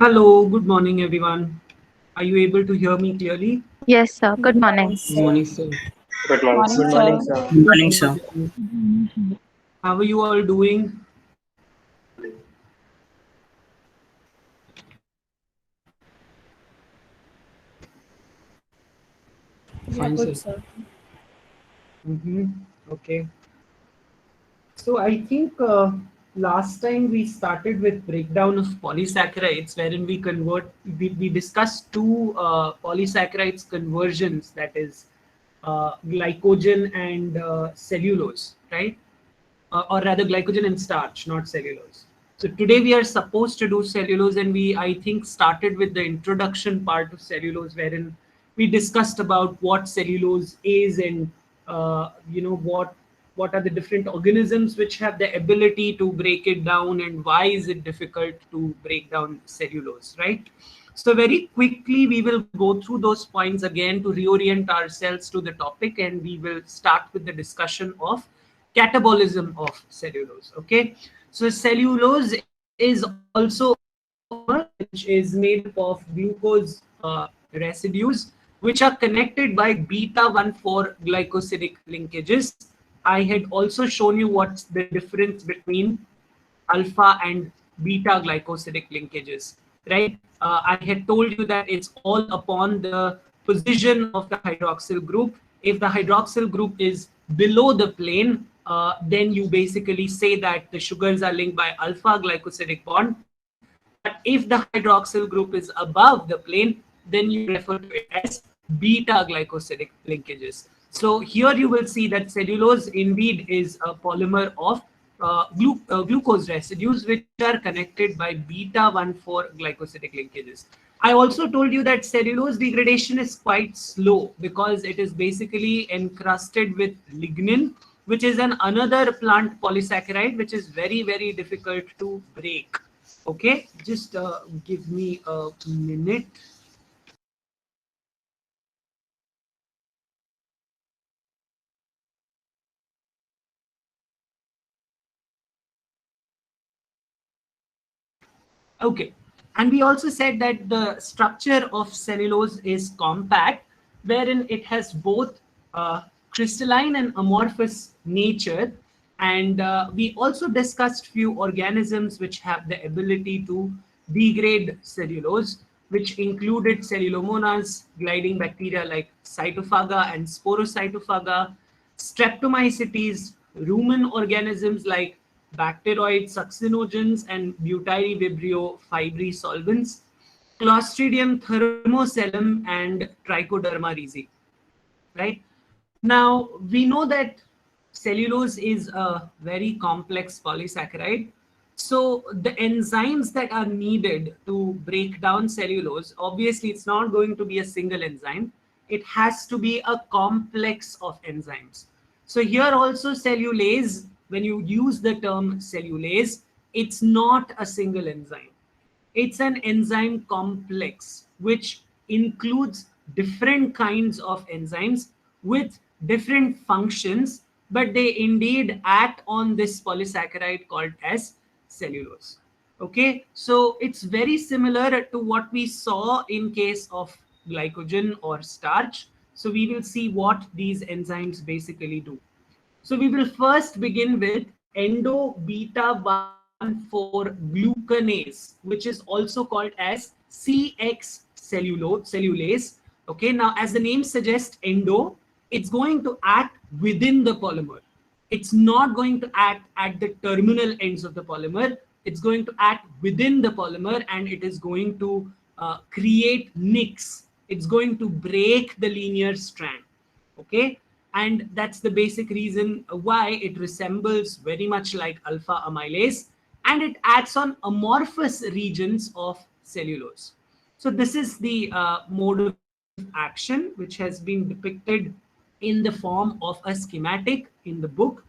Hello, good morning, everyone. Are you able to hear me clearly? Yes, sir. Good Good morning. morning, Good sir. morning, sir. Good morning, Morning, sir. Good morning, sir. sir. Good morning, sir. How are you all doing? Yeah, Fine, good, sir. sir. Okay. So I think last time we started with breakdown of polysaccharides, wherein we discussed two polysaccharides conversions, that is glycogen and cellulose, right? Or rather glycogen and starch, not cellulose. So today we are supposed to do cellulose, and we I think started with the introduction part of cellulose, wherein we discussed about what cellulose is and what are the different organisms which have the ability to break it down and why is it difficult to break down cellulose, right? So very quickly we will go through those points again to reorient ourselves to the topic, and we will start with the discussion of catabolism of cellulose. Okay, so cellulose is also a polymer which is made up of glucose residues which are connected by beta 1,4 glycosidic linkages. I had also shown you what's the difference between alpha and beta glycosidic linkages, right? I had told you that it's all upon the position of the hydroxyl group. If the hydroxyl group is below the plane, then you basically say that the sugars are linked by alpha glycosidic bond. But if the hydroxyl group is above the plane, then you refer to it as beta glycosidic linkages. So here you will see that cellulose indeed is a polymer of glucose residues which are connected by beta 1,4 glycosidic linkages. I also told you that cellulose degradation is quite slow because it is basically encrusted with lignin, which is another plant polysaccharide which is very difficult to break. Okay, just give me a minute. Okay, and we also said that the structure of cellulose is compact, wherein it has both crystalline and amorphous nature. And we also discussed few organisms which have the ability to degrade cellulose, which included cellulomonas, gliding bacteria like cytophaga and sporocytophaga, streptomycetes, rumen organisms like bacteroid succinogens and butyrivibrio fibri solvents, Clostridium thermocellum, and Trichoderma rhizae, right? Now, we know that cellulose is a very complex polysaccharide. So, the enzymes that are needed to break down cellulose, obviously, it's not going to be a single enzyme. It has to be a complex of enzymes. So, here also, cellulase, when you use the term cellulase, it's not a single enzyme. It's an enzyme complex which includes different kinds of enzymes with different functions, but they indeed act on this polysaccharide called as cellulose. Okay, so it's very similar to what we saw in case of glycogen or starch. So we will see what these enzymes basically do. So we will first begin with endo beta 1,4 glucanase, which is also called as CX cellulase. Okay, now as the name suggests, endo, it's going to act within the polymer. It's not going to act at the terminal ends of the polymer. It's going to act within the polymer, and it is going to create nicks. It's going to break the linear strand. Okay, and that's the basic reason why it resembles very much like alpha amylase, and it acts on amorphous regions of cellulose. So this is the mode of action which has been depicted in the form of a schematic in the book.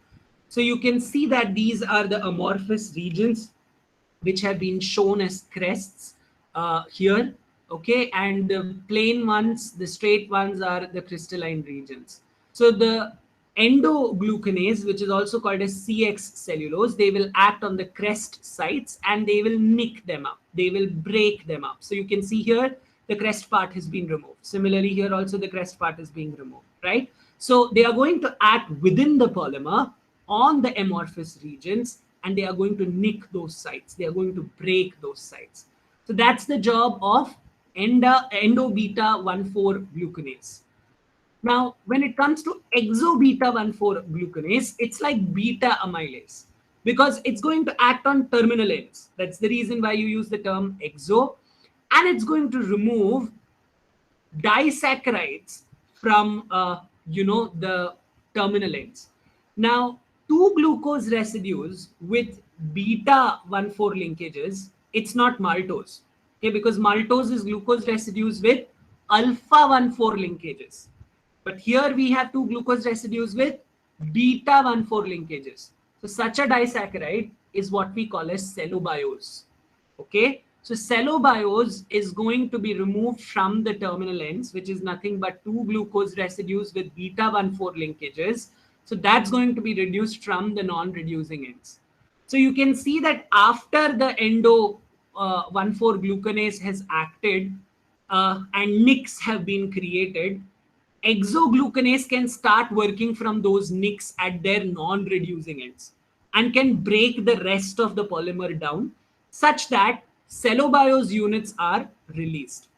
So you can see that these are the amorphous regions which have been shown as crests here. Okay, and the plain ones, the straight ones, are the crystalline regions. So the endoglucanase, which is also called as CX cellulose, they will act on the crest sites and they will nick them up. They will break them up. So you can see here the crest part has been removed. Similarly, here also the crest part is being removed, right? So they are going to act within the polymer on the amorphous regions and they are going to nick those sites. They are going to break those sites. So that's the job of endo-beta 1,4 glucanase. Now, when it comes to exo-beta 1,4 glucanase, it's like beta amylase because it's going to act on terminal ends. That's the reason why you use the term exo, and it's going to remove disaccharides from the terminal ends. Now, two glucose residues with beta 1,4 linkages, it's not maltose, okay, because maltose is glucose residues with alpha 1,4 linkages. But here we have two glucose residues with beta 1,4 linkages. So such a disaccharide is what we call as cellobiose. Okay, so cellobiose is going to be removed from the terminal ends, which is nothing but two glucose residues with beta 1,4 linkages. So that's going to be reduced from the non-reducing ends. So you can see that after the endo 1,4 glucanase has acted and nicks have been created, exoglucanase can start working from those nicks at their non-reducing ends and can break the rest of the polymer down such that cellobiose units are released.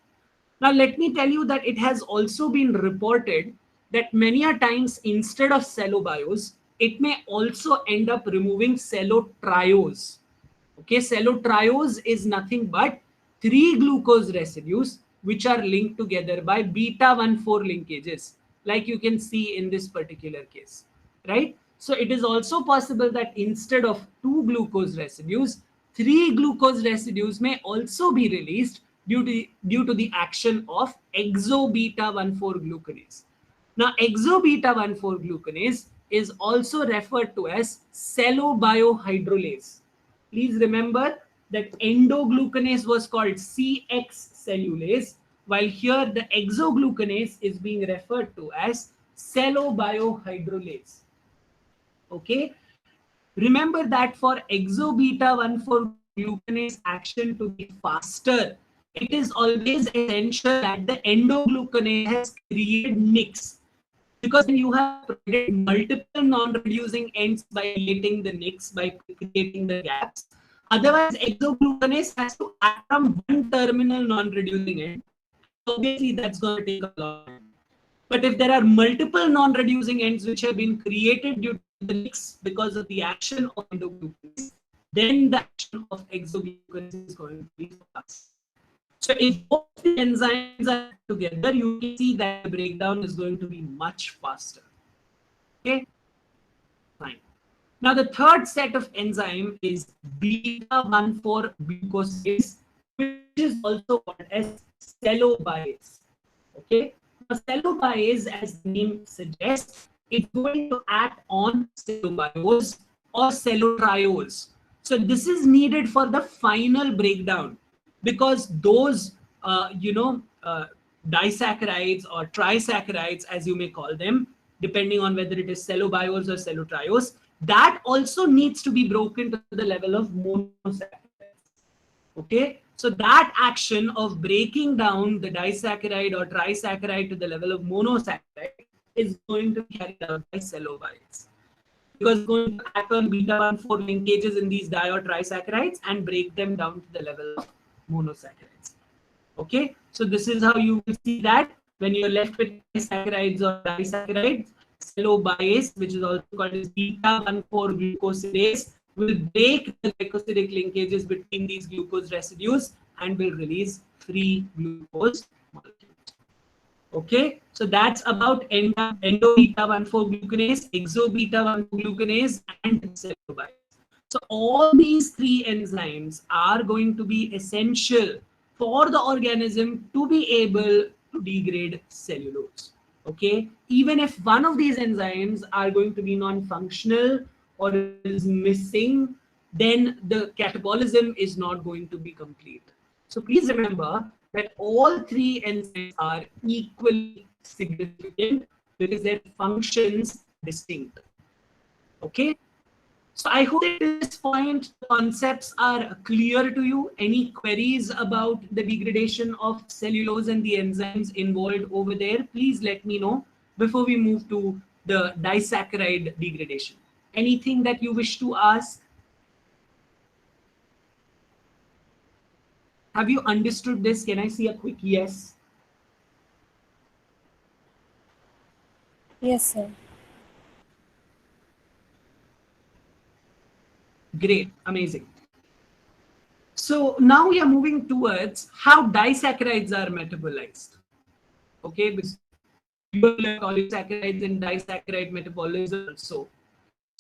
Now, let me tell you that it has also been reported that many a times instead of cellobiose, it may also end up removing cellotriose. Okay, cellotriose is nothing but three glucose residues which are linked together by beta 1,4 linkages, like you can see in this particular case, right? So it is also possible that instead of two glucose residues, three glucose residues may also be released due to the action of exo-beta 1,4 glucanase. Now, exo-beta 1,4 glucanase is also referred to as cellobiohydrolase. Please remember that endoglucanase was called CX cellulase, while here the exoglucanase is being referred to as cellobiohydrolase. Okay, remember that for exo-beta 1,4 glucanase action to be faster, it is always essential that the endoglucanase has created nicks, because then you have provided multiple non-reducing ends by creating the nicks, by creating the gaps. Otherwise, exoglucanase has to act from one terminal non-reducing end. Obviously, that's going to take a long time. But if there are multiple non-reducing ends which have been created due to the nicks because of the action of endoglucanase, then the action of exoglucanase is going to be fast. So if both the enzymes are together, you can see that the breakdown is going to be much faster. Okay, fine. Now the third set of enzyme is beta 1,4 glucosase, which is also called as cellobiase. Okay, now cellobiase, as the name suggests, it's going to act on cellobiose or cellotriose. So this is needed for the final breakdown, because those disaccharides or trisaccharides, as you may call them, depending on whether it is cellobiose or cellotriose, that also needs to be broken to the level of monosaccharides. Okay, so that action of breaking down the disaccharide or trisaccharide to the level of monosaccharide is going to be carried out by cellobiase, because it's going to act on beta 1,4 linkages in these di or trisaccharides and break them down to the level of monosaccharides. Okay, so this is how you will see that when you're left with disaccharides or disaccharides, cellobiase, which is also called as beta 1,4 glucosidase, will break the glycosidic linkages between these glucose residues and will release free glucose molecules. Okay, so that's about endo-beta 1,4 glucanase, exo-beta 1,4 glucanase, and cellobiase. So all these three enzymes are going to be essential for the organism to be able to degrade cellulose. Okay, even if one of these enzymes are going to be non-functional or is missing, then the catabolism is not going to be complete. So please remember that all three enzymes are equally significant because their functions distinct. Okay. So I hope at this point the concepts are clear to you. Any queries about the degradation of cellulose and the enzymes involved over there, please let me know before we move to the disaccharide degradation. Anything that you wish to ask? Have you understood this? Can I see a quick yes? Yes, sir. Great, amazing. So now we are moving towards how disaccharides are metabolized. Okay, because you will learn polysaccharides and disaccharide metabolism also.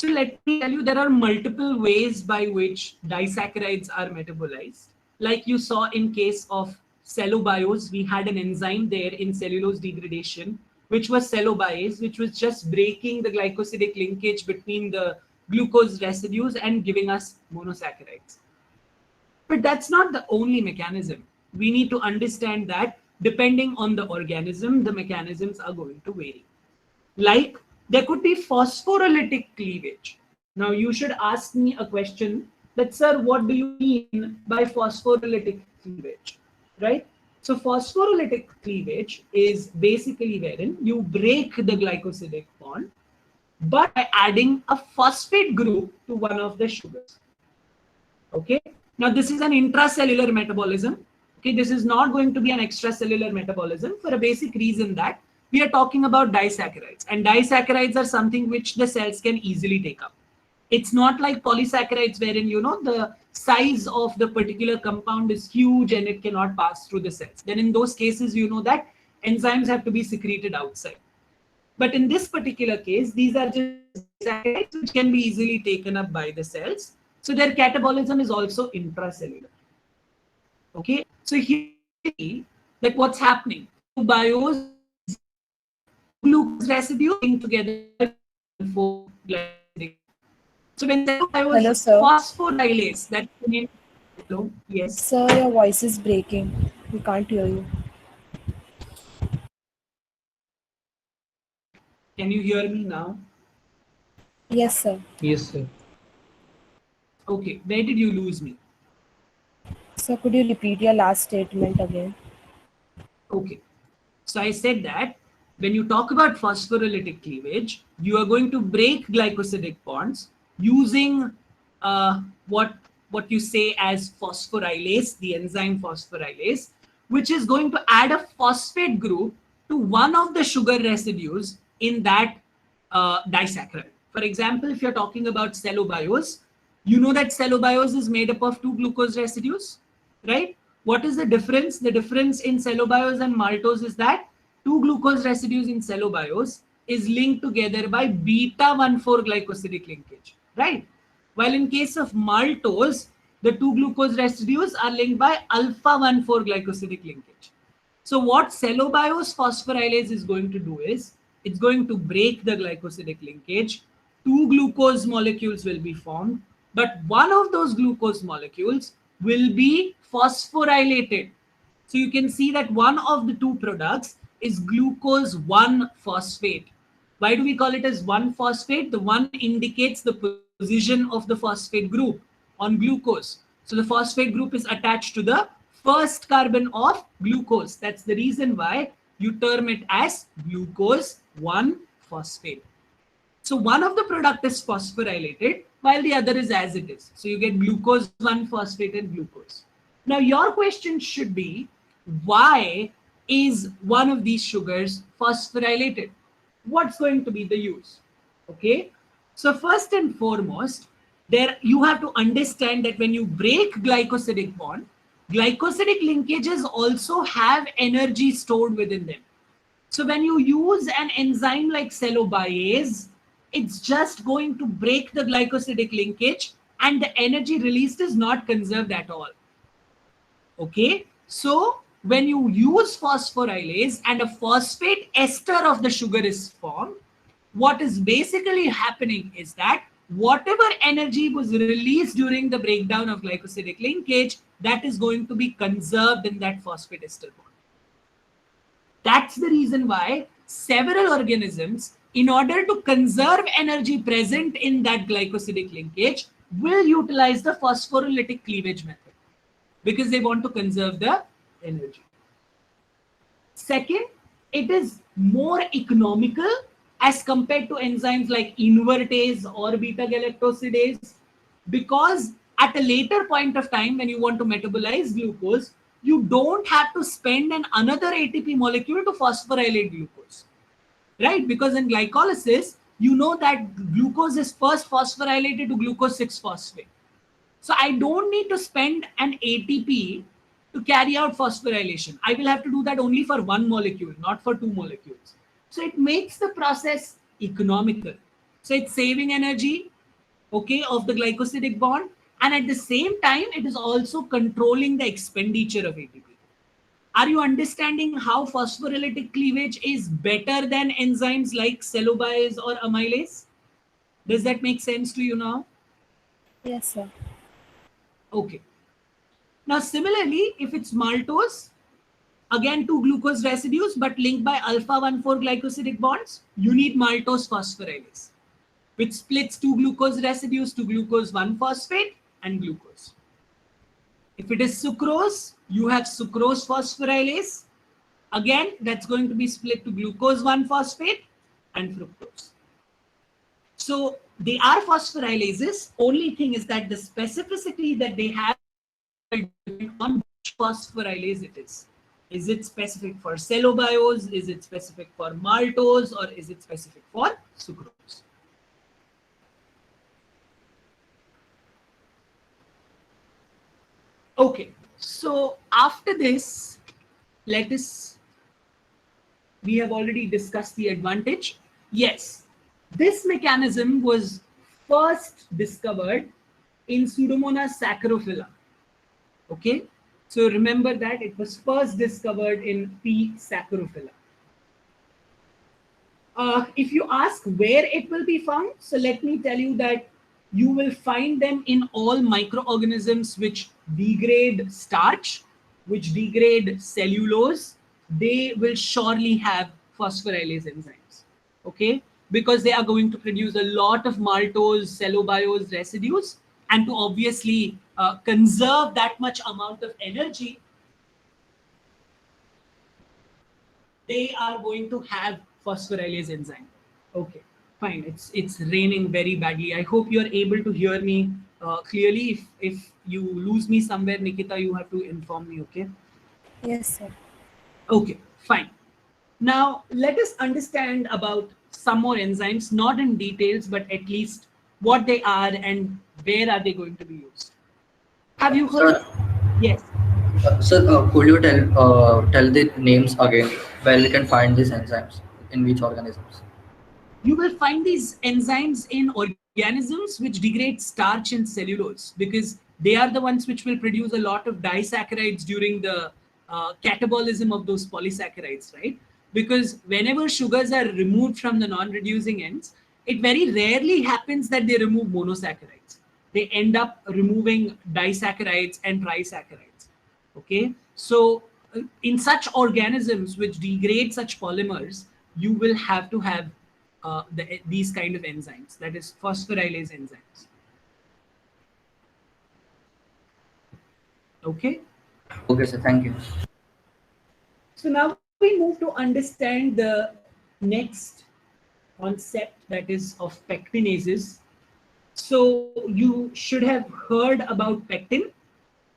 So let me tell you, there are multiple ways by which disaccharides are metabolized. Like you saw in case of cellobiose, we had an enzyme there in cellulose degradation, which was cellobiase, which was just breaking the glycosidic linkage between the glucose residues and giving us monosaccharides. But that's not the only mechanism. We need to understand that depending on the organism, the mechanisms are going to vary. Like there could be phosphorylitic cleavage. Now you should ask me a question that, sir, what do you mean by phosphorylitic cleavage? Right? So phosphorylitic cleavage is basically wherein you break the glycosidic bond, but by adding a phosphate group to one of the sugars. Okay. Now this is an intracellular metabolism. Okay, this is not going to be an extracellular metabolism for a basic reason that we are talking about disaccharides, and disaccharides are something which the cells can easily take up. It's not like polysaccharides wherein the size of the particular compound is huge and it cannot pass through the cells. Then in those cases, that enzymes have to be secreted outside. But in this particular case, these are just disaccharides which can be easily taken up by the cells. So their catabolism is also intracellular. Okay, so here that what's happening. Bios glucose residue being together for glycosidic. So when Hello, was sir. phosphorylase, that's the name. Hello, yes. Sir, your voice is breaking. We can't hear you. Can you hear me now? Yes, sir. Yes, sir. Okay, where did you lose me? Sir, could you repeat your last statement again? Okay, so I said that when you talk about phosphorylitic cleavage, you are going to break glycosidic bonds using what you say as phosphorylase, the enzyme phosphorylase, which is going to add a phosphate group to one of the sugar residues in that disaccharide. For example, if you're talking about cellobiose, you know that cellobiose is made up of two glucose residues, right? What is the difference? The difference in cellobiose and maltose is that two glucose residues in cellobiose is linked together by beta 1,4 glycosidic linkage, right? While in case of maltose, the two glucose residues are linked by alpha 1,4 glycosidic linkage. So what cellobiose phosphorylase is going to do is it's going to break the glycosidic linkage. Two glucose molecules will be formed, but one of those glucose molecules will be phosphorylated. So you can see that one of the two products is glucose 1-phosphate. Why do we call it as 1-phosphate? The one indicates the position of the phosphate group on glucose. So the phosphate group is attached to the first carbon of glucose. That's the reason why you term it as glucose 1-phosphate. So one of the product is phosphorylated while the other is as it is. So you get glucose 1-phosphate and glucose. Now your question should be, why is one of these sugars phosphorylated? What's going to be the use? Okay. So first and foremost, there you have to understand that when you break glycosidic bond, glycosidic linkages also have energy stored within them. So when you use an enzyme like cellobiase, it's just going to break the glycosidic linkage and the energy released is not conserved at all. Okay, so when you use phosphorylase and a phosphate ester of the sugar is formed, what is basically happening is that whatever energy was released during the breakdown of glycosidic linkage, that is going to be conserved in that phosphate ester bond. That's the reason why several organisms in order to conserve energy present in that glycosidic linkage, will utilize the phosphorylated cleavage method because they want to conserve the energy. Second, it is more economical as compared to enzymes like invertase or beta galactosidase, because at a later point of time when you want to metabolize glucose, you don't have to spend another ATP molecule to phosphorylate glucose, right? Because in glycolysis, you know that glucose is first phosphorylated to glucose 6-phosphate. So I don't need to spend an ATP to carry out phosphorylation. I will have to do that only for one molecule, not for two molecules. So it makes the process economical. So it's saving energy, okay, of the glycosidic bond, and at the same time, it is also controlling the expenditure of ATP. Are you understanding how phosphorylated cleavage is better than enzymes like cellobiase or amylase? Does that make sense to you now? Yes, sir. Okay. Now, similarly, if it's maltose, again two glucose residues but linked by alpha-1,4 glycosidic bonds, you need maltose phosphorylase, which splits two glucose residues to glucose 1-phosphate and glucose. If it is sucrose, you have sucrose phosphorylase. Again, that's going to be split to glucose 1-phosphate and fructose. So they are phosphorylases. Only thing is that the specificity that they have will depend on which phosphorylase it is. Is it specific for cellobiose? Is it specific for maltose? Or is it specific for sucrose? Okay, so after this, we have already discussed the advantage. Yes, this mechanism was first discovered in Pseudomonas saccharophila. Okay, so remember that it was first discovered in P. saccharophila. If you ask where it will be found, so let me tell you that you will find them in all microorganisms which degrade starch, which degrade cellulose. They will surely have phosphorylase enzymes, okay? Because they are going to produce a lot of maltose, cellobiose residues, and to obviously conserve that much amount of energy, they are going to have phosphorylase enzyme. Okay, fine. It's raining very badly. I hope you're able to hear me clearly. If you lose me somewhere, Nikita, you have to inform me. Okay. Yes, sir. Okay, fine. Now let us understand about some more enzymes, not in details, but at least what they are and where are they going to be used. Have you heard? Sir, Yes. could you tell the names again where we can find these enzymes in which organisms? You will find these enzymes in organisms which degrade starch and cellulose, because they are the ones which will produce a lot of disaccharides during the catabolism of those polysaccharides, right? Because whenever sugars are removed from the non-reducing ends, it very rarely happens that they remove monosaccharides. They end up removing disaccharides and trisaccharides. Okay, so in such organisms which degrade such polymers, you will have to have these kind of enzymes, that is phosphorylase enzymes. Okay, Okay, sir. Thank you. so now we move to understand the next concept, that is of pectinases. So you should have heard about pectin,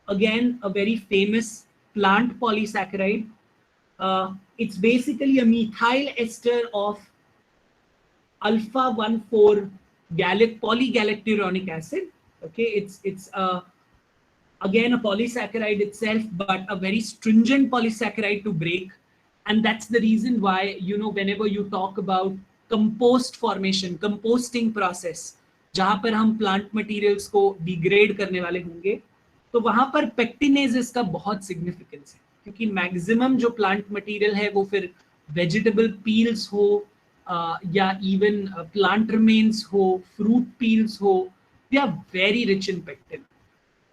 again a very famous plant polysaccharide. It's basically a methyl ester of alpha-1,4 polygalacturonic acid. Okay, it's again a polysaccharide itself, but a very stringent polysaccharide to break. And that's the reason why, you know, whenever you talk about compost formation, composting process, जहां पर हम plant materials को degrade करने वाले होंगे, तो वहां पर पेक्टिनेजेस का बहुत सिग्निफिकेंस है, क्योंकि मैक्सिमम जो प्लांट मटेरियल है वो फिर वेजिटेबल पील्स हो या इवन प्लांट रिमेन्स हो, फ्रूट पील्स हो, they are very rich in pectin.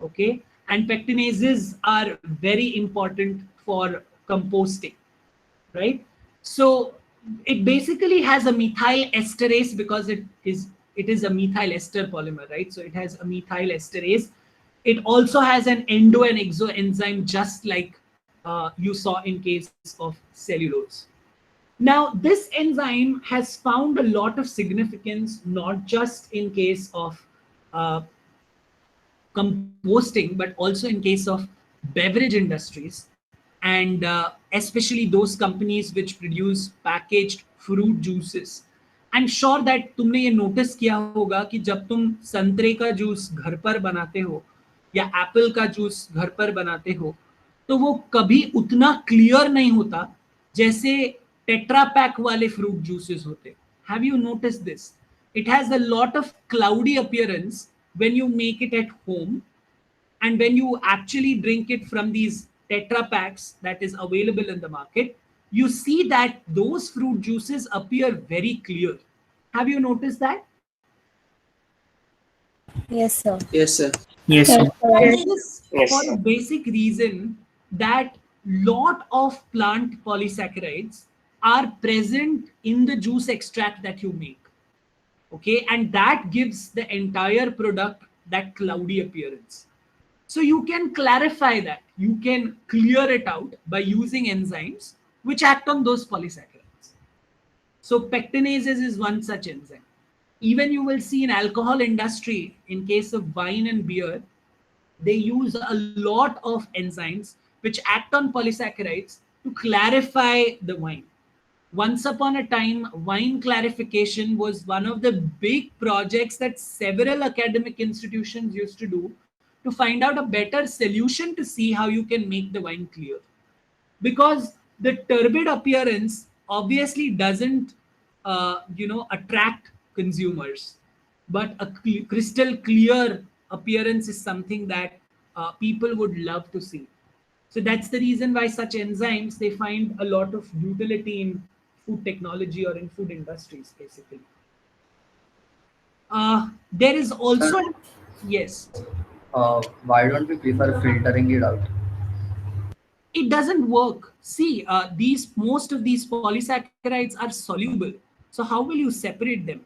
Okay, and pectinases are very important for composting, right? So it basically has a methyl esterase because it is a methyl ester polymer, right? So it has a methyl esterase. It also has an endo and exo enzyme, just like you saw in case of cellulose. Now, this enzyme has found a lot of significance, not just in case of uh, composting, but also in case of beverage industries, and especially those companies which produce packaged fruit juices. I'm sure that तुमने ये notice किया होगा कि जब तुम संतरे का juice घर पर बनाते हो या एप्पल का जूस घर पर बनाते हो, तो वो कभी उतना क्लियर नहीं होता जैसे टेट्रा पैक वाले फ्रूट जूसेस होते. Have you noticed this? It has a lot of cloudy appearance when you make it at home, and when you actually drink it from these tetra packs that is available in the market, you see that those fruit juices appear very clear. Have you noticed that? Yes, sir. Yes, sir. Yes, sir. This is Yes, for sir. a basic reason that lot of plant polysaccharides are present in the juice extract that you make. Okay, and that gives the entire product that cloudy appearance. So you can clarify that. You can clear it out by using enzymes which act on those polysaccharides. So pectinases is one such enzyme. Even you will see in alcohol industry, in case of wine and beer, they use a lot of enzymes which act on polysaccharides to clarify the wine. Once upon a time, wine clarification was one of the big projects that several academic institutions used to do to find out a better solution to see how you can make the wine clear. Because the turbid appearance obviously doesn't, attract consumers, but a crystal clear appearance is something that people would love to see. So that's the reason why such enzymes, they find a lot of utility in food technology or in food industries, basically. There is also, Sir, yes, why don't we prefer filtering it out? it doesn't work. See, these most of these polysaccharides are soluble. So how will you separate them?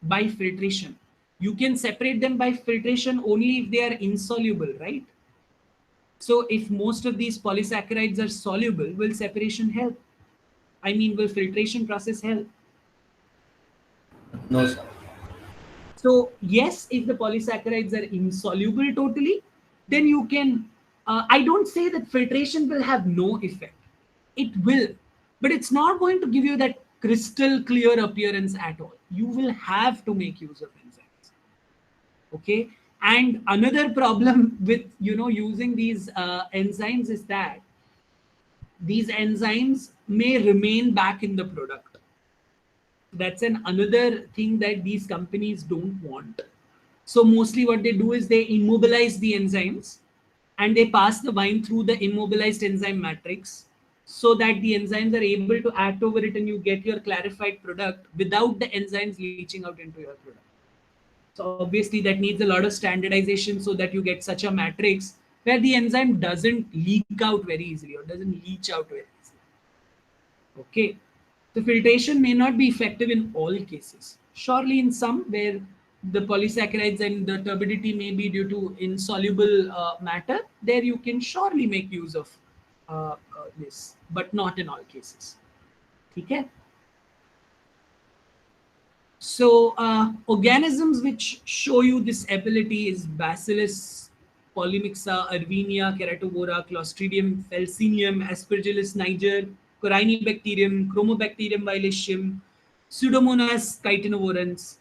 By filtration. You can separate them by filtration only if they are insoluble, right? So if most of these polysaccharides are soluble, will separation help? I mean, will filtration process help? No, sir. So yes, if the polysaccharides are insoluble totally, then you can, I don't say that filtration will have no effect. It will, but it's not going to give you that crystal clear appearance at all. You will have to make use of enzymes. Okay. And another problem with, using these enzymes is that these enzymes may remain back in the product. That's another thing that these companies don't want. So mostly what they do is they immobilize the enzymes and they pass the wine through the immobilized enzyme matrix so that the enzymes are able to act over it and you get your clarified product without the enzymes leaching out into your product. So obviously that needs a lot of standardization so that you get such a matrix where the enzyme doesn't leak out very easily or doesn't leach out very easily. Okay. The filtration may not be effective in all cases. Surely in some where the polysaccharides and the turbidity may be due to insoluble matter, there you can surely make use of this, but not in all cases. Okay. So organisms which show you this ability is Bacillus, Polymixa, Arvenia, Keratovora, Clostridium, Falcinium, Aspergillus niger, Corynebacterium, Chromobacterium violacum, Pseudomonas caetinovorans.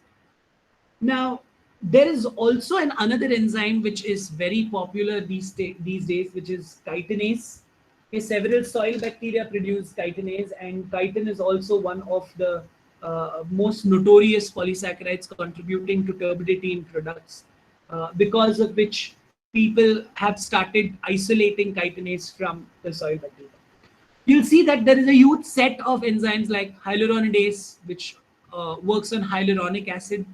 Now, there is also another enzyme which is very popular these days, which is chitinase. Okay, several soil bacteria produce chitinase, and chitin is also one of the most notorious polysaccharides contributing to turbidity in products, because of which people have started isolating chitinase from the soil bacteria. You'll see that there is a huge set of enzymes like hyaluronidase, which works on hyaluronic acid,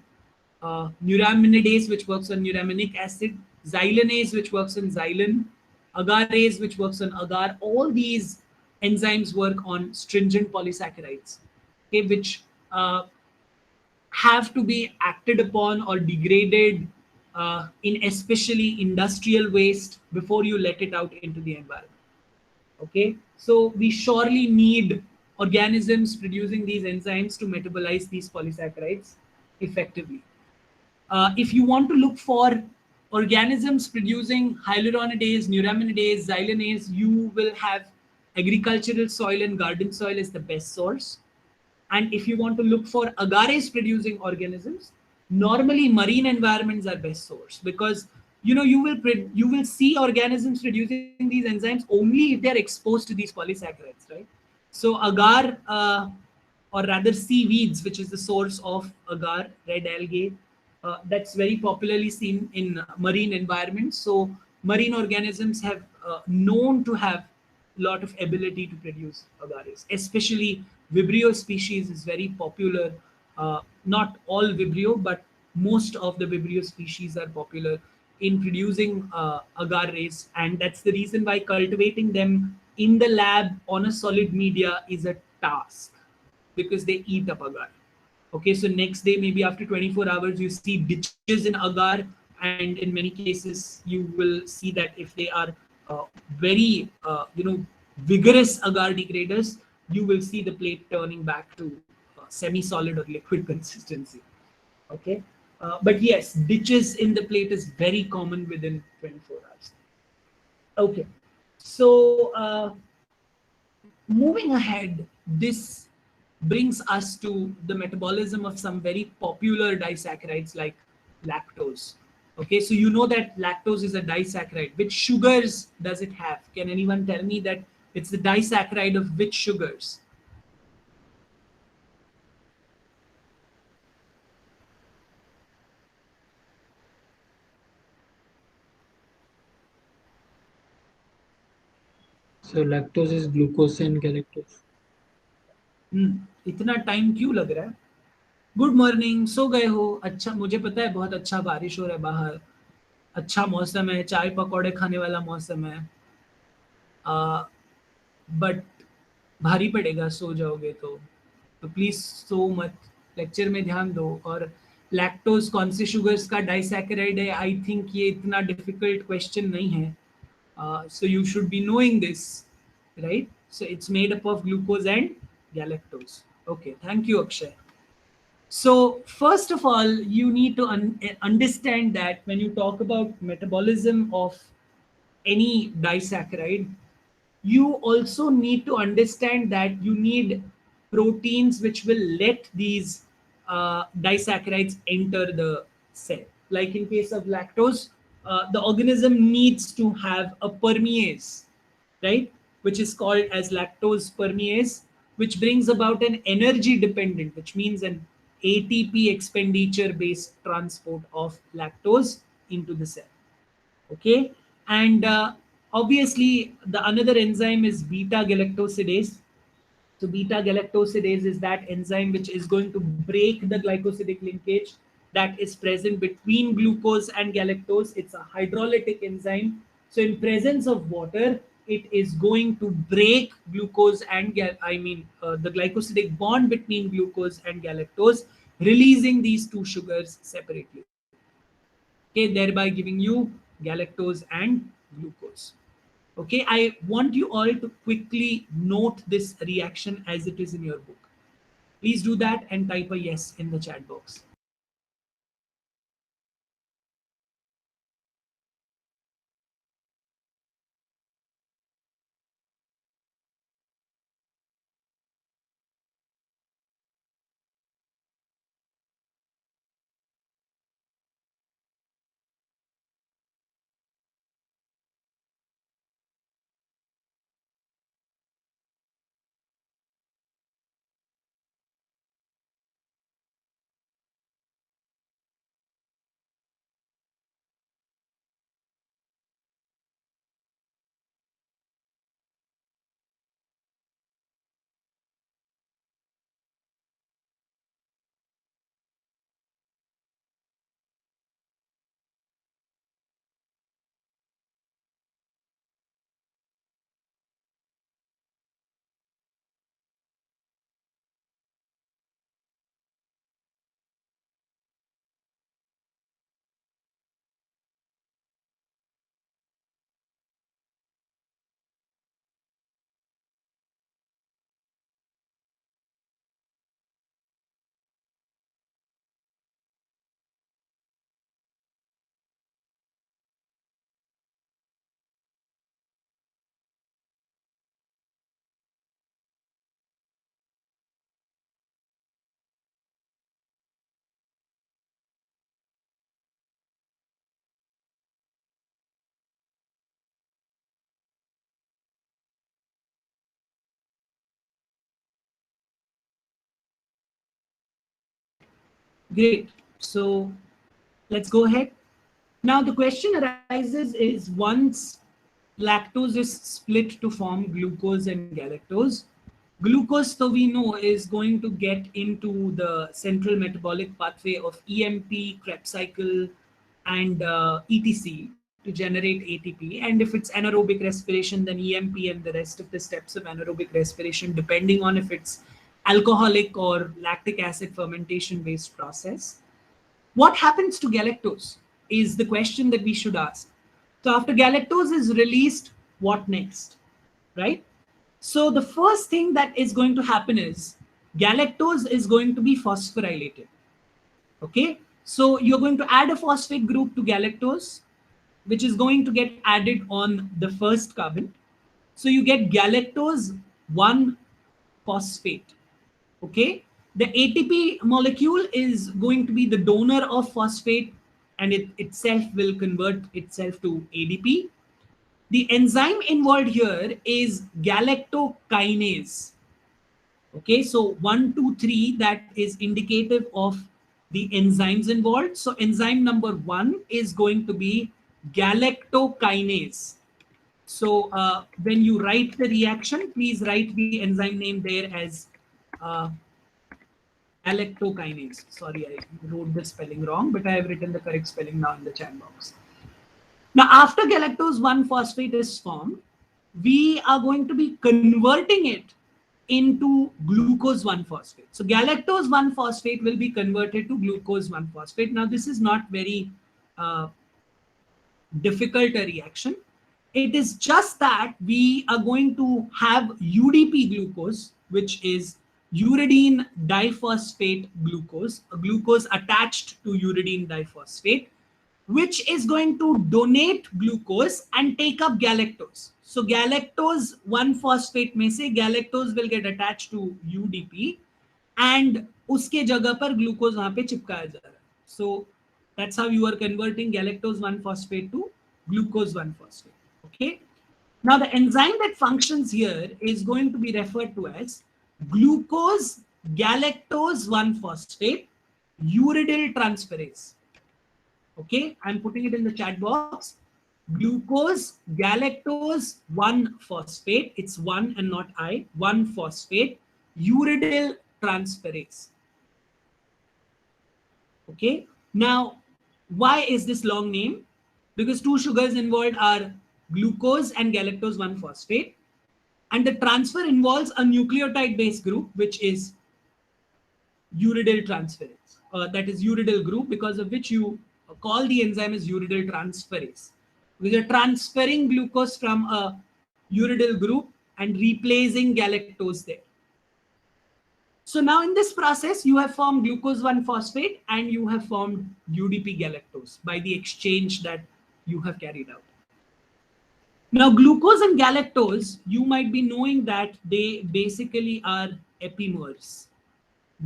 neuraminidase, which works on neuraminic acid, xylanase, which works on xylan, agarase, which works on agar. All these enzymes work on stringent polysaccharides, okay, which have to be acted upon or degraded in especially industrial waste before you let it out into the environment. Okay, so we surely need organisms producing these enzymes to metabolize these polysaccharides effectively. If you want to look for organisms producing hyaluronidase, neuraminidase, xylanase, you will have agricultural soil and garden soil is the best source. And if you want to look for agarase producing organisms, normally marine environments are best source, because you will see organisms producing these enzymes only if they are exposed to these polysaccharides, right? So agar, or rather seaweeds, which is the source of agar, red algae, that's very popularly seen in marine environments. So marine organisms have known to have lot of ability to produce agares, especially Vibrio species is very popular. Not all Vibrio, but most of the Vibrio species are popular in producing agares, and that's the reason why cultivating them in the lab on a solid media is a task, because they eat up agar. Okay, so next day, maybe after 24 hours, you see ditches in agar, and in many cases, you will see that if they are very, vigorous agar degraders, you will see the plate turning back to semi-solid or liquid consistency. Okay, but yes, ditches in the plate is very common within 24 hours. Okay, so moving ahead, this brings us to the metabolism of some very popular disaccharides like lactose. Okay, so you know that lactose is a disaccharide. Which sugars does it have? Can anyone tell me that it's the disaccharide of which sugars? So lactose is glucose and galactose. इतना time क्यों लग रहा है? Good morning, सो गए हो? अच्छा, मुझे पता है बहुत अच्छा बारिश हो रहा है बाहर, अच्छा मौसम है, चाय पकौड़े खाने वाला मौसम है, बट भारी पड़ेगा सो जाओगे तो प्लीज सो मत, लेक्चर में ध्यान दो। और लैक्टोज कौन से शुगर्स का डाइसैकेराइड है? आई थिंक ये इतना डिफिकल्ट क्वेश्चन नहीं है, so you should be knowing this, right? So it's made up of glucose and galactose. Okay, thank you, Akshay. So first of all, you need to understand that when you talk about metabolism of any disaccharide, you also need to understand that you need proteins which will let these disaccharides enter the cell. Like in case of lactose, the organism needs to have a permease, right, which is called as lactose permease, which brings about an energy dependent, which means an ATP expenditure based transport of lactose into the cell. Okay, and obviously the another enzyme is beta galactosidase. So beta galactosidase is that enzyme which is going to break the glycosidic linkage that is present between glucose and galactose. It's a hydrolytic enzyme. So in presence of water, it is going to break glucose and the glycosidic bond between glucose and galactose, releasing these two sugars separately. Okay, thereby giving you galactose and glucose. Okay, I want you all to quickly note this reaction as it is in your book. Please do that and type a yes in the chat box. Great. So let's go ahead. Now the question arises is once lactose is split to form glucose and galactose, glucose, so we know, is going to get into the central metabolic pathway of EMP, Krebs cycle, and ETC to generate ATP. And if it's anaerobic respiration, then EMP and the rest of the steps of anaerobic respiration, depending on if it's alcoholic or lactic acid fermentation based process. What happens to galactose is the question that we should ask. So after galactose is released, what next, right? So the first thing that is going to happen is galactose is going to be phosphorylated. Okay, so you're going to add a phosphate group to galactose, which is going to get added on the first carbon. So you get galactose 1 phosphate. Okay, the ATP molecule is going to be the donor of phosphate, and it itself will convert itself to ADP. The enzyme involved here is galactokinase. Okay, so 1, 2, 3, that is indicative of the enzymes involved. So enzyme number 1 is going to be galactokinase. So when you write the reaction, please write the enzyme name there as galactokinase. Sorry, I wrote the spelling wrong, but I have written the correct spelling now in the chat box. Now, after galactose 1 phosphate is formed, we are going to be converting it into glucose 1 phosphate. So galactose 1 phosphate will be converted to glucose 1 phosphate. Now, this is not very difficult a reaction. It is just that we are going to have UDP glucose, which is uridine diphosphate glucose, a glucose attached to uridine diphosphate, which is going to donate glucose and take up galactose. So galactose 1 phosphate में से galactose will get attached to UDP and उसके जगह पर glucose वहाँ पे चिपकाया जा रहा है. So that's how you are converting galactose 1 phosphate to glucose 1 phosphate. Okay. Now the enzyme that functions here is going to be referred to as glucose galactose 1 phosphate uridyl transferase. Okay, I'm putting it in the chat box. Glucose galactose 1 phosphate, it's 1 and not I, 1 phosphate uridyl transferase. Okay, now why is this long name? Because 2 sugars involved are glucose and galactose 1 phosphate, and the transfer involves a nucleotide base group, which is uridyl transferase. That is uridyl group, because of which you call the enzyme as uridyl transferase. We are transferring glucose from a uridyl group and replacing galactose there. So now in this process, you have formed glucose 1 phosphate and you have formed UDP galactose by the exchange that you have carried out. Now glucose and galactose, you might be knowing that they basically are epimers.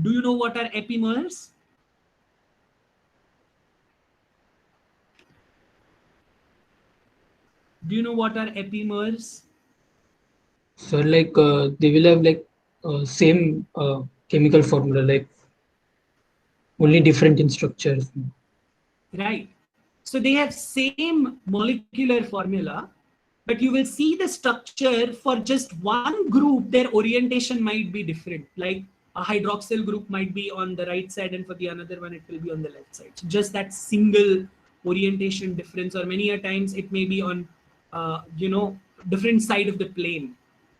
Do you know what are epimers? Do you know what are epimers? So like they will have like same chemical formula, like only different in structure. Right. So they have same molecular formula, but you will see the structure for just one group, their orientation might be different. Like a hydroxyl group might be on the right side and for the another one, it will be on the left side. So just that single orientation difference, or many a times it may be on, different side of the plane.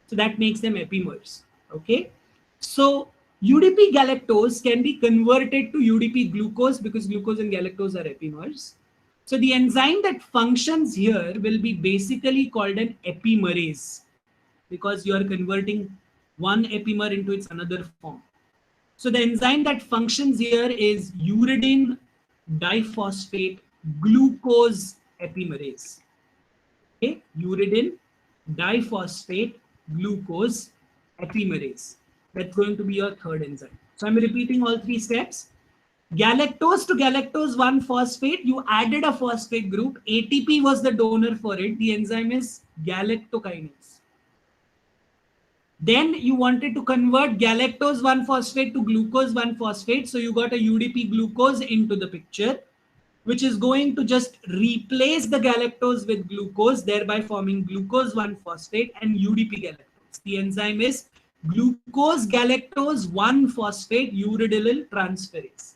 So that makes them epimers. Okay. So UDP galactose can be converted to UDP glucose because glucose and galactose are epimers. So the enzyme that functions here will be basically called an epimerase because you are converting one epimer into its another form. So the enzyme that functions here is uridine diphosphate glucose epimerase. Okay, uridine diphosphate glucose epimerase. That's going to be your third enzyme. So I'm repeating all 3 steps. Galactose to galactose 1 phosphate, you added a phosphate group. ATP was the donor for it. The enzyme is galactokinase. Then you wanted to convert galactose 1-phosphate to glucose 1-phosphate. So you got a UDP glucose into the picture, which is going to just replace the galactose with glucose, thereby forming glucose 1-phosphate and UDP galactose. The enzyme is glucose galactose 1-phosphate uridylyl transferase.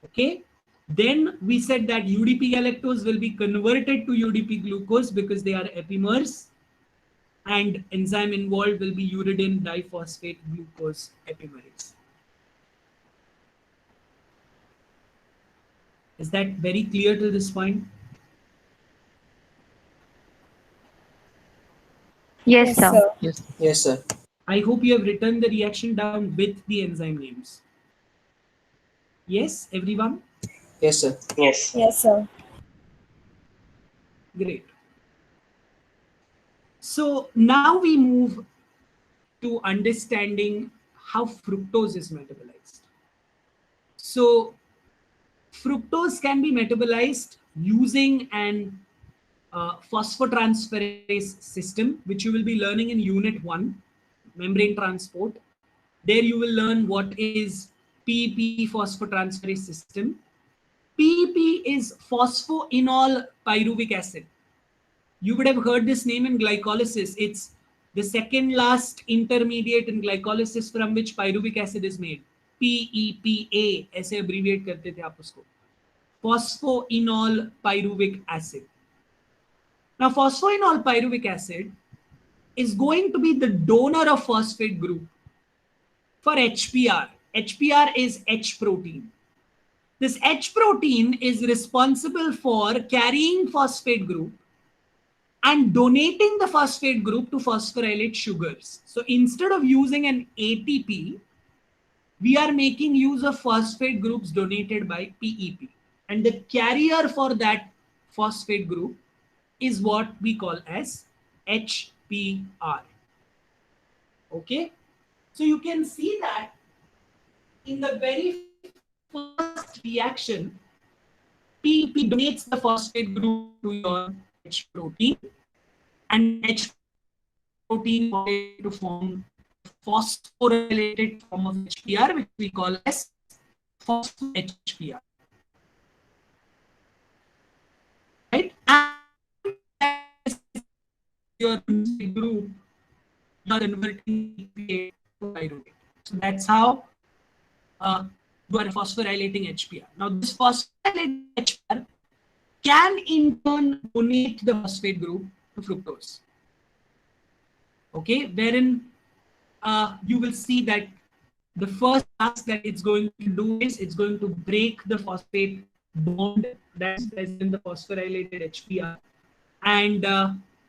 Okay. Then we said that UDP galactose will be converted to UDP glucose because they are epimers, and enzyme involved will be uridine diphosphate glucose epimerase. Is that very clear till this point? Yes, sir. Yes. Yes, sir. I hope you have written the reaction down with the enzyme names. Yes, everyone? Yes, sir. Yes. Yes, sir. Great. So now we move to understanding how fructose is metabolized. So fructose can be metabolized using an phosphotransferase system, which you will be learning in Unit 1, membrane transport. There you will learn what is PEP phosphotransferase system. PEP is phosphoenol pyruvic acid. You would have heard this name in glycolysis. It's the second last intermediate in glycolysis from which pyruvic acid is made. PEPA, ऐसे abbreviate करते थे आप उसको. Phosphoenol pyruvic acid. Now, phosphoenol pyruvic acid is going to be the donor of phosphate group for HPR. HPR is H protein. This H protein is responsible for carrying phosphate group and donating the phosphate group to phosphorylate sugars. So instead of using an ATP, we are making use of phosphate groups donated by PEP. And the carrier for that phosphate group is what we call as HPR. Okay? So you can see that in the very first reaction, PEP donates the phosphate group to your H protein, and H protein to form phosphorylated form of HPR, which we call as phospho-HPR. Right? And your group, you are converting PA to pyruvate. So that's how you are phosphorylating HPR. Now, this phosphorylated HPR can in turn donate the phosphate group to fructose. Okay, wherein you will see that the first task that it's going to do is it's going to break the phosphate bond that's present in the phosphorylated HPR, and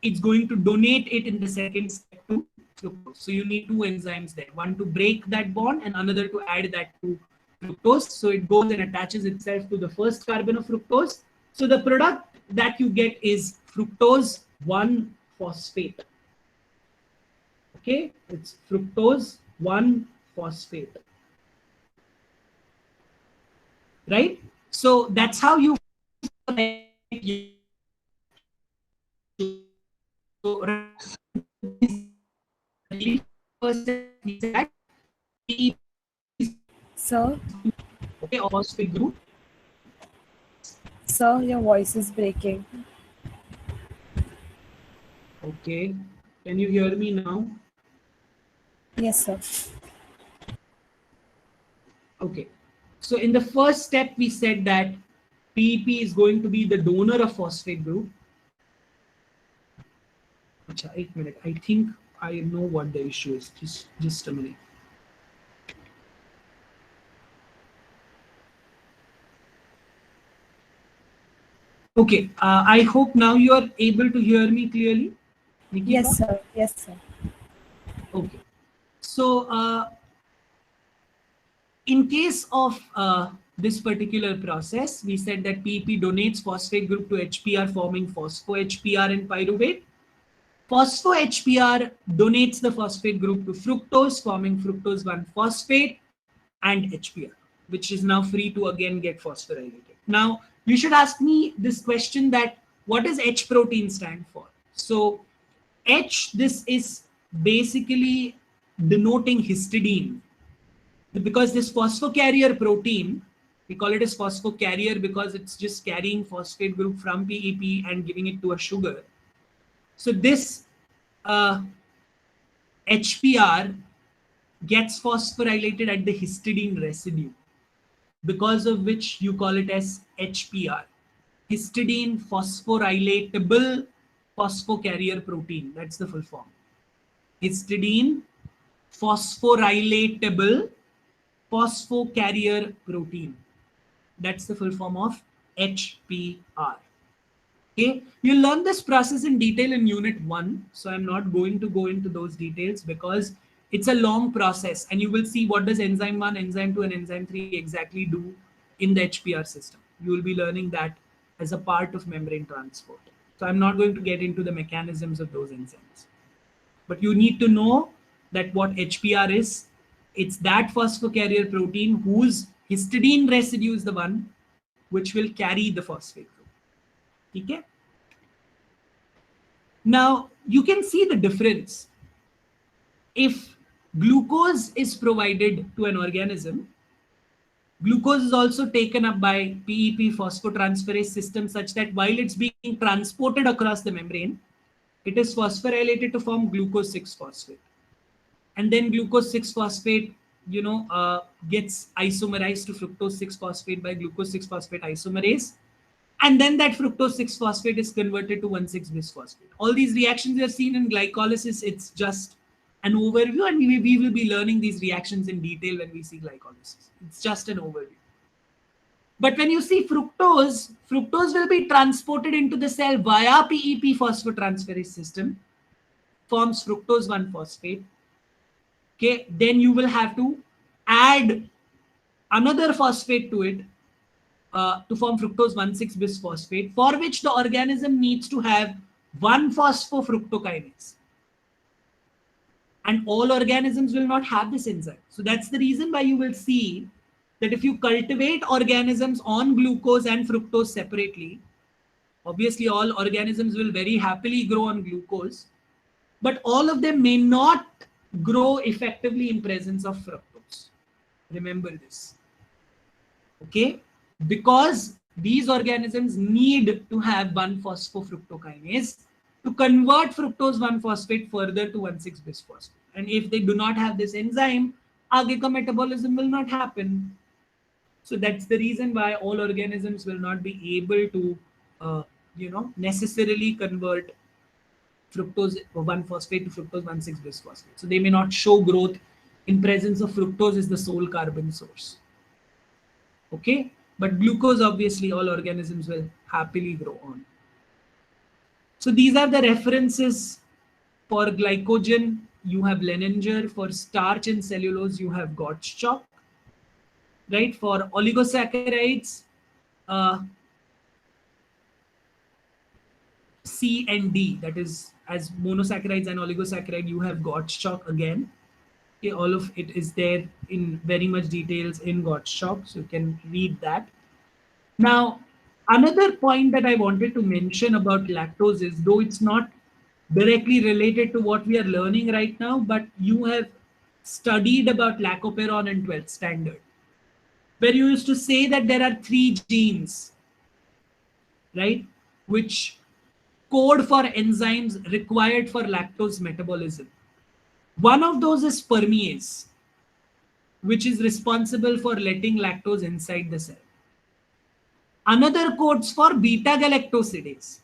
it's going to donate it in the second step to fructose. So you need two enzymes there, one to break that bond and another to add that to fructose. So it goes and attaches itself to the first carbon of fructose. So the product that you get is fructose 1-phosphate. Okay, it's fructose 1-phosphate. Right? So that's how you Sir, okay, phosphate group. sir, your voice is breaking. Okay, can you hear me now? Yes, sir. Okay, so in the first step, we said that PEP is going to be the donor of phosphate group. Achha, 1 minute. I think I know what the issue is. Just a minute. Okay, I hope now you are able to hear me clearly. Nikita? Yes, sir. Yes, sir. Okay. So, in case of this particular process, we said that PEP donates phosphate group to HPR, forming phospho-HPR and pyruvate. Phospho-HPR donates the phosphate group to fructose, forming fructose 1-phosphate and HPR, which is now free to again get phosphorylated. Now, you should ask me this question, that what does H protein stand for? So, H, this is basically denoting histidine. Because this phosphocarrier protein, we call it as phosphocarrier because it's just carrying phosphate group from PEP and giving it to a sugar. So this HPR gets phosphorylated at the histidine residue, because of which you call it as HPR, histidine phosphorylatable phosphocarrier protein. That's the full form. Histidine phosphorylatable phosphocarrier protein. That's the full form of HPR. Okay, you'll learn this process in detail in unit 1. So I'm not going to go into those details because it's a long process, and you will see what does enzyme 1, enzyme 2, and enzyme 3 exactly do in the HPR system. You will be learning that as a part of membrane transport. So I'm not going to get into the mechanisms of those enzymes. But you need to know that what HPR is. It's that phosphocarrier protein whose histidine residue is the one which will carry the phosphate group. Okay? Now, you can see the difference. If glucose is provided to an organism, glucose is also taken up by PEP phosphotransferase system such that while it's being transported across the membrane, it is phosphorylated to form glucose 6-phosphate. And then glucose 6-phosphate, gets isomerized to fructose 6-phosphate by glucose 6-phosphate isomerase. And then that fructose 6-phosphate is converted to 1,6-bisphosphate. All these reactions are seen in glycolysis. It's just an overview, and we will be learning these reactions in detail when we see glycolysis. It's just an overview. But when you see fructose will be transported into the cell via PEP phosphotransferase system, forms fructose 1-phosphate. Okay, then you will have to add another phosphate to it to form fructose 1,6-bisphosphate, for which the organism needs to have 1-phosphofructokinase. And all organisms will not have this enzyme. So that's the reason why you will see that if you cultivate organisms on glucose and fructose separately, obviously all organisms will very happily grow on glucose, but all of them may not grow effectively in presence of fructose. Remember this. Okay? Because these organisms need to have 1-phosphofructokinase to convert fructose 1-phosphate further to 1,6-bisphosphate. And if they do not have this enzyme, aage ka metabolism will not happen. So that's the reason why all organisms will not be able to, necessarily convert fructose 1-phosphate to fructose 1,6-bisphosphate. So they may not show growth in presence of fructose is the sole carbon source. Okay, but glucose obviously all organisms will happily grow on. So these are the references. For glycogen, you have Leninger. For starch and cellulose, you have Gottschalk. Right? For oligosaccharides, C and D, that is as monosaccharides and oligosaccharide, you have Gottschalk again. Okay, all of it is there in very much details in Gottschalk, so you can read that. Now, another point that I wanted to mention about lactose is, though it's not directly related to what we are learning right now, but you have studied about lactoperon in 12th standard, where you used to say that there are 3 genes, right, which code for enzymes required for lactose metabolism. One of those is permease, which is responsible for letting lactose inside the cell. Another codes for beta-galactosidase,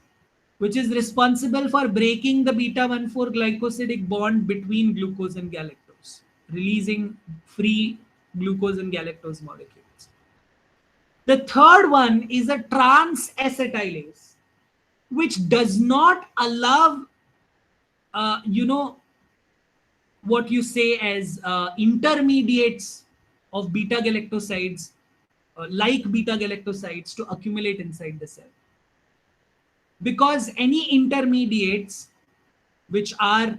which is responsible for breaking the beta-1,4 glycosidic bond between glucose and galactose, releasing free glucose and galactose molecules. The third one is a trans-acetylase, which does not allow, what you say as intermediates of beta-galactosides, like beta-galactosides, to accumulate inside the cell. Because any intermediates which are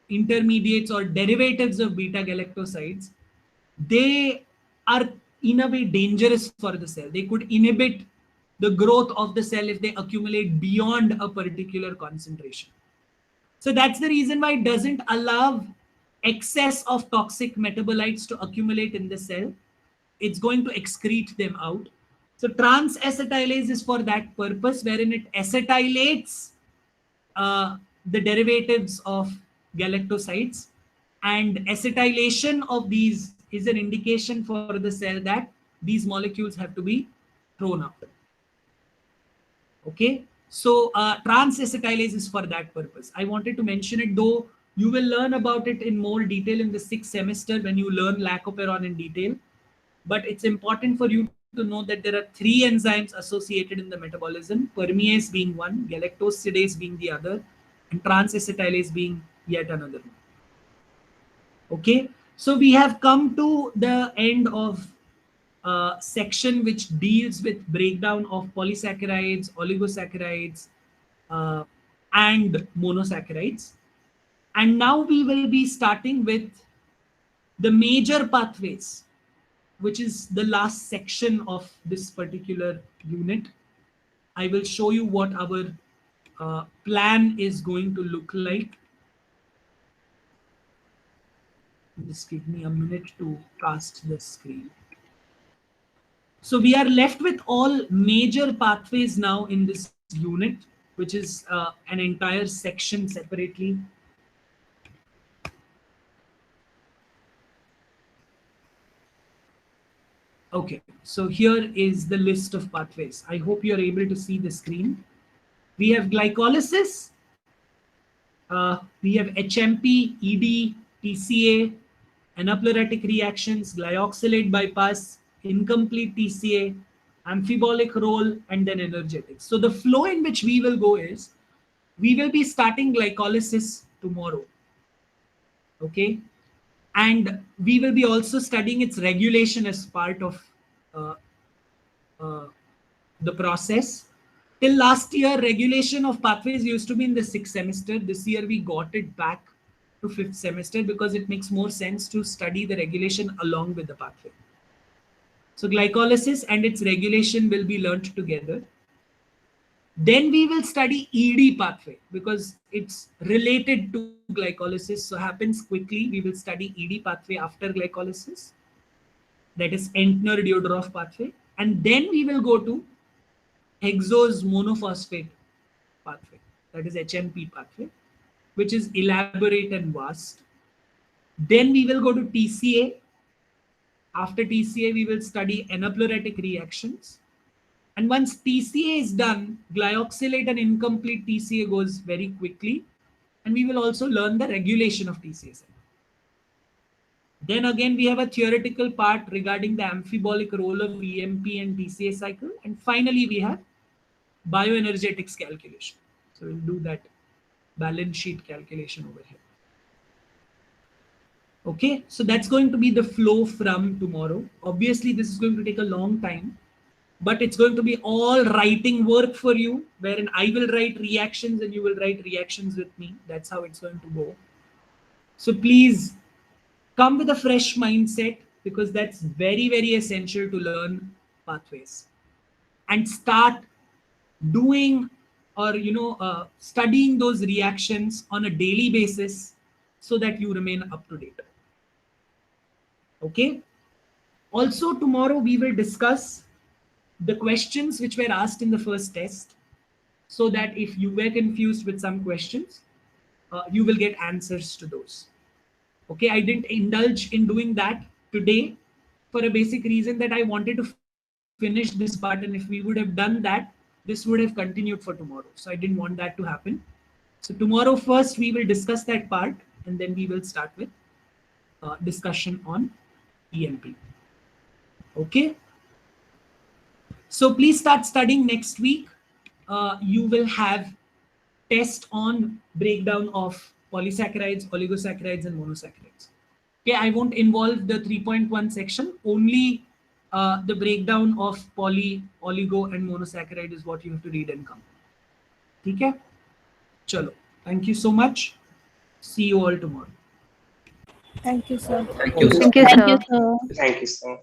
intermediates or derivatives of beta-galactosides, they are in a way dangerous for the cell. They could inhibit the growth of the cell if they accumulate beyond a particular concentration. So that's the reason why it doesn't allow excess of toxic metabolites to accumulate in the cell. It's going to excrete them out. So trans-acetylase is for that purpose, wherein it acetylates the derivatives of galactosides, and acetylation of these is an indication for the cell that these molecules have to be thrown out. Okay, so trans-acetylase is for that purpose. I wanted to mention it, though you will learn about it in more detail in the 6th semester when you learn lacoperon in detail. But it's important for you to know that there are 3 enzymes associated in the metabolism, permease being one, galactosidase being the other, and trans-acetylase being yet another one. Okay, so we have come to the end of section which deals with breakdown of polysaccharides, oligosaccharides, and monosaccharides. And now we will be starting with the major pathways, which is the last section of this particular unit. I will show you what our plan is going to look like. Just give me a minute to cast the screen. So we are left with all major pathways now in this unit, which is an entire section separately. Okay, so here is the list of pathways. I hope you are able to see the screen. We have glycolysis, we have HMP, ED, TCA, anapleretic reactions, glyoxylate bypass, incomplete TCA, amphibolic role, and then energetics. So the flow in which we will go is, we will be starting glycolysis tomorrow. Okay, and we will be also studying its regulation as part of the process. Till last year, regulation of pathways used to be in the 6th semester. This year we got it back to 5th semester because it makes more sense to study the regulation along with the pathway. So glycolysis and its regulation will be learnt together. Then we will study ED pathway because it's related to glycolysis, so happens quickly. We will study ED pathway after glycolysis, that is Entner-Diodoff pathway, and then we will go to hexose monophosphate pathway, that is HMP pathway, which is elaborate and vast. Then we will go to TCA. After TCA, we will study anapleretic reactions. And once TCA is done, glyoxylate and incomplete TCA goes very quickly. And we will also learn the regulation of TCA cycle. Then again, we have a theoretical part regarding the amphibolic role of EMP and TCA cycle. And finally, we have bioenergetics calculation. So we'll do that balance sheet calculation over here. Okay, so that's going to be the flow from tomorrow. Obviously, this is going to take a long time, but it's going to be all writing work for you, wherein I will write reactions and you will write reactions with me. That's how it's going to go. So please come with a fresh mindset, because that's very, very essential to learn pathways, and start doing or studying those reactions on a daily basis so that you remain up to date. Okay. Also, tomorrow we will discuss the questions which were asked in the first test, so that if you were confused with some questions, you will get answers to those. Okay, I didn't indulge in doing that today for a basic reason that I wanted to finish this part, and if we would have done that, this would have continued for tomorrow. So I didn't want that to happen. So tomorrow first we will discuss that part, and then we will start with discussion on EMP. Okay. So please start studying next week. You will have test on breakdown of polysaccharides, oligosaccharides, and monosaccharides. Okay, I won't involve the 3.1 section. Only the breakdown of poly, oligo, and monosaccharide is what you have to read and come. Okay? Chalo. Thank you so much. See you all tomorrow. Thank you, sir. Thank you, sir. Thank you, sir. Thank you, sir.